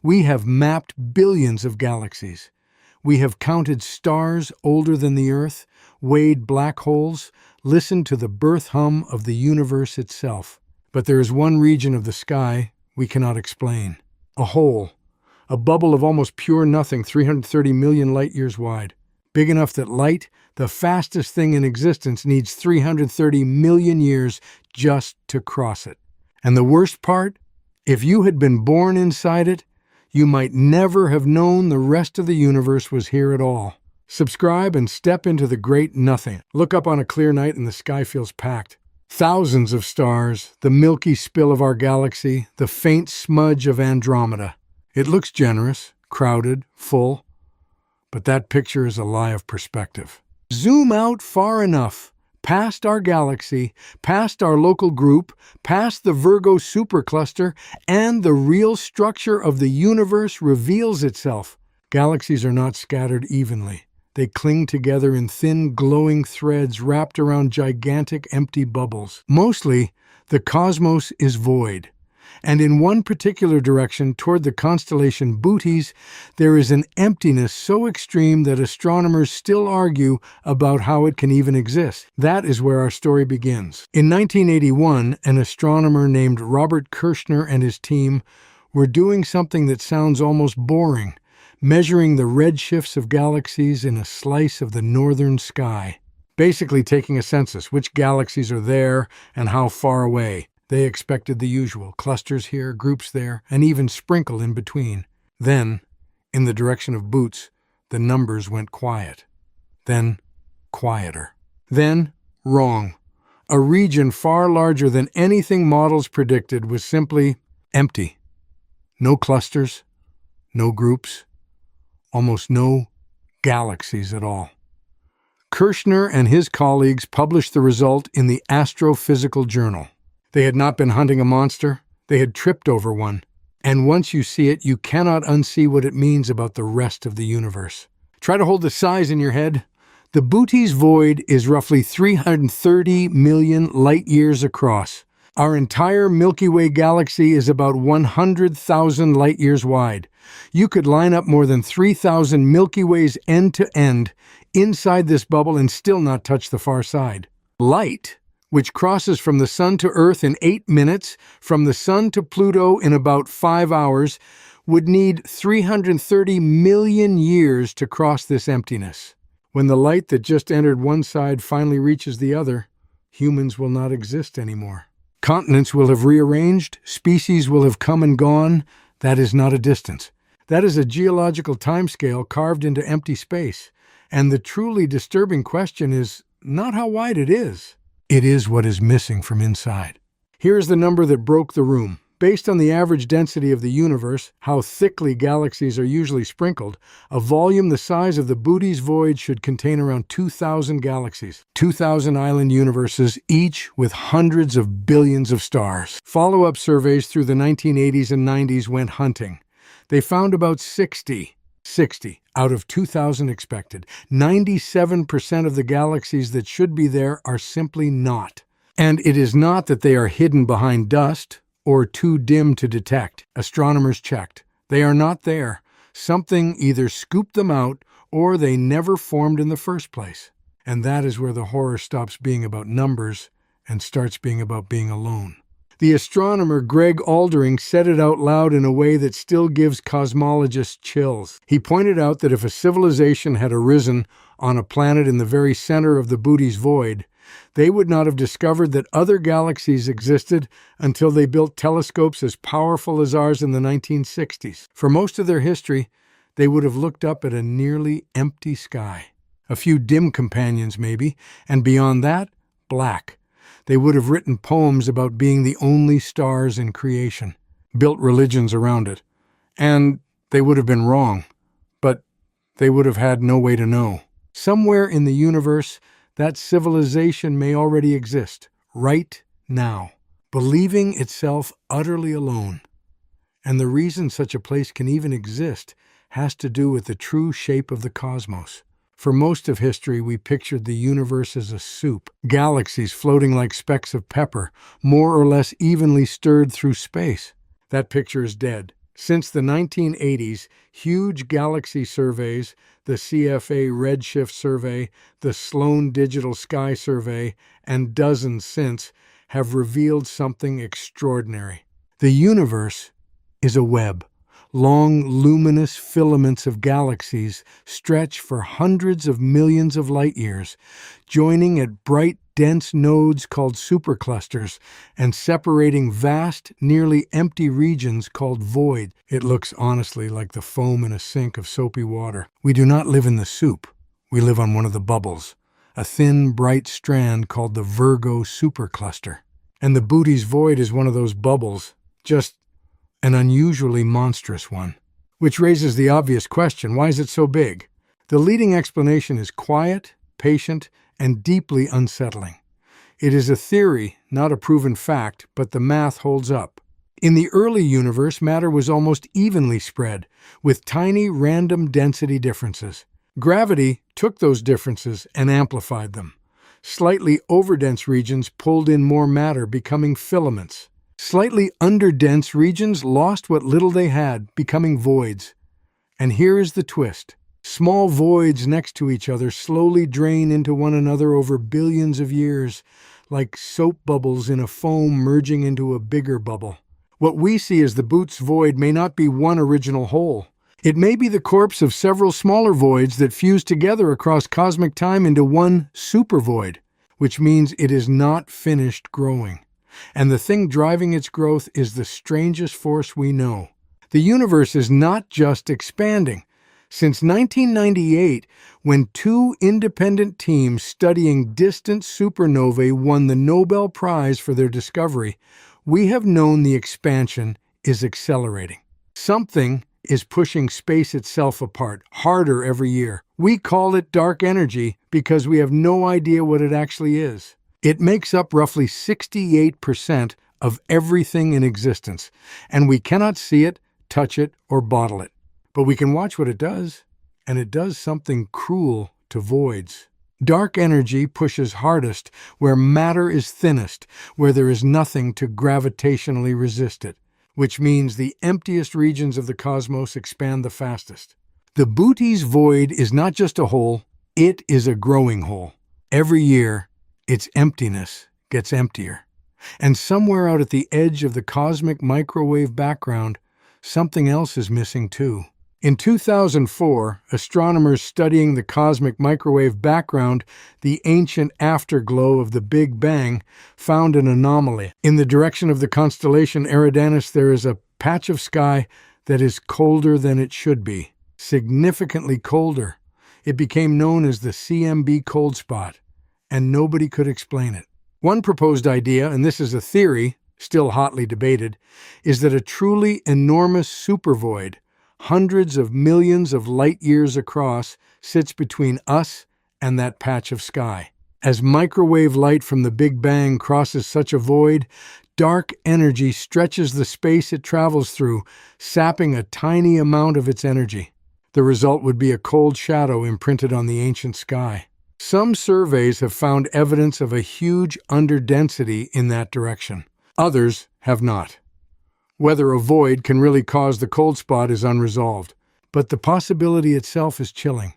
We have mapped billions of galaxies. We have counted stars older than the Earth, weighed black holes, listened to the birth hum of the universe itself. But there is one region of the sky we cannot explain. A hole, a bubble of almost pure nothing 330 million light-years wide. Big enough that light, the fastest thing in existence, needs 330 million years just to cross it. And the worst part? If you had been born inside it, you might never have known the rest of the universe was here at all. Subscribe and step into the great nothing. Look up on a clear night and the sky feels packed. Thousands of stars, the milky spill of our galaxy, the faint smudge of Andromeda. It looks generous, crowded, full, but that picture is a lie of perspective. Zoom out far enough, past our galaxy, past our local group, past the Virgo supercluster, and the real structure of the universe reveals itself. Galaxies are not scattered evenly. They cling together in thin, glowing threads wrapped around gigantic, empty bubbles. Mostly, the cosmos is void. And in one particular direction, toward the constellation Bootes, there is an emptiness so extreme that astronomers still argue about how it can even exist. That is where our story begins. In 1981, an astronomer named Robert Kirshner and his team were doing something that sounds almost boring, measuring the redshifts of galaxies in a slice of the northern sky. Basically taking a census, which galaxies are there and how far away. They expected the usual, clusters here, groups there, and even sprinkle in between. Then, in the direction of Bootes, the numbers went quiet. Then, quieter. Then, wrong. A region far larger than anything models predicted was simply empty. No clusters, no groups, almost no galaxies at all. Kirshner and his colleagues published the result in the Astrophysical Journal. They had not been hunting a monster, they had tripped over one. And once you see it, you cannot unsee what it means about the rest of the universe. Try to hold the size in your head. The Bootes void is roughly 330 million light-years across. Our entire Milky Way galaxy is about 100,000 light-years wide. You could line up more than 3,000 Milky Ways end to end inside this bubble and still not touch the far side. Light, which crosses from the Sun to Earth in 8 minutes, from the Sun to Pluto in about 5 hours, would need 330 million years to cross this emptiness. When the light that just entered one side finally reaches the other, humans will not exist anymore. Continents will have rearranged, species will have come and gone. That is not a distance. That is a geological timescale carved into empty space. And the truly disturbing question is not how wide it is. It is what is missing from inside. Here is the number that broke the room. Based on the average density of the universe, how thickly galaxies are usually sprinkled, a volume the size of the Bootes void should contain around 2,000 galaxies, 2,000 island universes, each with hundreds of billions of stars. Follow-up surveys through the 1980s and 90s went hunting. They found about 60 out of 2,000 expected. 97% of the galaxies that should be there are simply not. And it is not that they are hidden behind dust or too dim to detect. Astronomers checked. They are not there. Something either scooped them out or they never formed in the first place. And that is where the horror stops being about numbers and starts being about being alone. The astronomer Greg Aldering said it out loud in a way that still gives cosmologists chills. He pointed out that if a civilization had arisen on a planet in the very center of the Bootes void, they would not have discovered that other galaxies existed until they built telescopes as powerful as ours in the 1960s. For most of their history, they would have looked up at a nearly empty sky. A few dim companions maybe, and beyond that, black. They would have written poems about being the only stars in creation, built religions around it. And they would have been wrong, but they would have had no way to know. Somewhere in the universe, that civilization may already exist, right now, believing itself utterly alone. And the reason such a place can even exist has to do with the true shape of the cosmos. For most of history, we pictured the universe as a soup, galaxies floating like specks of pepper, more or less evenly stirred through space. That picture is dead. Since the 1980s, huge galaxy surveys, the CFA Redshift Survey, the Sloan Digital Sky Survey, and dozens since, have revealed something extraordinary. The universe is a web. Long, luminous filaments of galaxies stretch for hundreds of millions of light years, joining at bright, dense nodes called superclusters and separating vast, nearly empty regions called void. It looks honestly like the foam in a sink of soapy water. We do not live in the soup. We live on one of the bubbles, a thin, bright strand called the Virgo supercluster. And the Booty's void is one of those bubbles, just an unusually monstrous one. Which raises the obvious question, why is it so big? The leading explanation is quiet, patient, and deeply unsettling. It is a theory, not a proven fact, but the math holds up. In the early universe, matter was almost evenly spread, with tiny random density differences. Gravity took those differences and amplified them. Slightly overdense regions pulled in more matter, becoming filaments. Slightly underdense regions lost what little they had, becoming voids. And here is the twist. Small voids next to each other slowly drain into one another over billions of years, like soap bubbles in a foam merging into a bigger bubble. What we see as the Boots void may not be one original hole. It may be the corpse of several smaller voids that fuse together across cosmic time into one supervoid, which means it is not finished growing. And the thing driving its growth is the strangest force we know. The universe is not just expanding. Since 1998, when two independent teams studying distant supernovae won the Nobel Prize for their discovery, we have known the expansion is accelerating. Something is pushing space itself apart, harder every year. We call it dark energy because we have no idea what it actually is. It makes up roughly 68% of everything in existence, and we cannot see it, touch it, or bottle it. But we can watch what it does, and it does something cruel to voids. Dark energy pushes hardest where matter is thinnest, where there is nothing to gravitationally resist it, which means the emptiest regions of the cosmos expand the fastest. The Booty's void is not just a hole, it is a growing hole. Every year, its emptiness gets emptier. And somewhere out at the edge of the cosmic microwave background, something else is missing too. In 2004, astronomers studying the cosmic microwave background, the ancient afterglow of the Big Bang, found an anomaly. In the direction of the constellation Eridanus, there is a patch of sky that is colder than it should be, significantly colder. It became known as the CMB Cold Spot, and nobody could explain it. One proposed idea, and this is a theory, still hotly debated, is that a truly enormous supervoid, hundreds of millions of light years across, sits between us and that patch of sky. As microwave light from the Big Bang crosses such a void, dark energy stretches the space it travels through, sapping a tiny amount of its energy. The result would be a cold shadow imprinted on the ancient sky. Some surveys have found evidence of a huge underdensity in that direction. Others have not. Whether a void can really cause the cold spot is unresolved, but the possibility itself is chilling.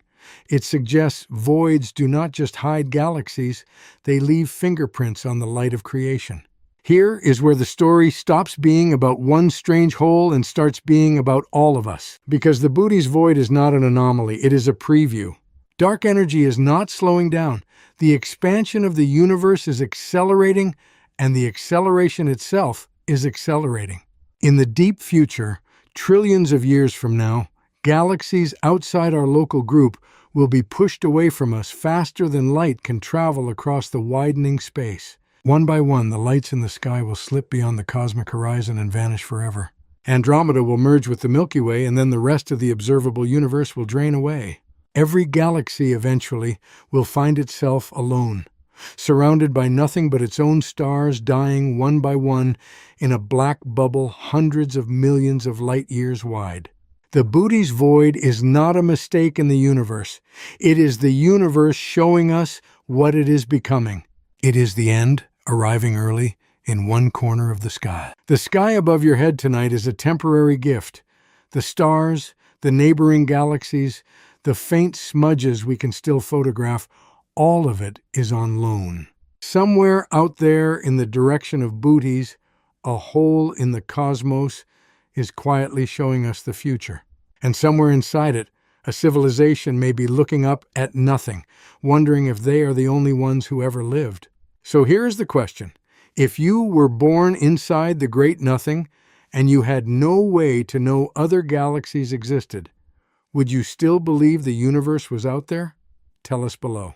It suggests voids do not just hide galaxies, they leave fingerprints on the light of creation. Here is where the story stops being about one strange hole and starts being about all of us. Because the Booty's void is not an anomaly, it is a preview. Dark energy is not slowing down. The expansion of the universe is accelerating, and the acceleration itself is accelerating. In the deep future, trillions of years from now, galaxies outside our local group will be pushed away from us faster than light can travel across the widening space. One by one, the lights in the sky will slip beyond the cosmic horizon and vanish forever. Andromeda will merge with the Milky Way, and then the rest of the observable universe will drain away. Every galaxy eventually will find itself alone, surrounded by nothing but its own stars dying one by one in a black bubble hundreds of millions of light years wide. The Booty's void is not a mistake in the universe. It is the universe showing us what it is becoming. It is the end, arriving early, in one corner of the sky. The sky above your head tonight is a temporary gift, The stars, the neighboring galaxies, the faint smudges we can still photograph, all of it is on loan. Somewhere out there in the direction of Booties, a hole in the cosmos is quietly showing us the future. And somewhere inside it, a civilization may be looking up at nothing, wondering if they are the only ones who ever lived. So here's the question. If you were born inside the great nothing, and you had no way to know other galaxies existed, would you still believe the universe was out there? Tell us below.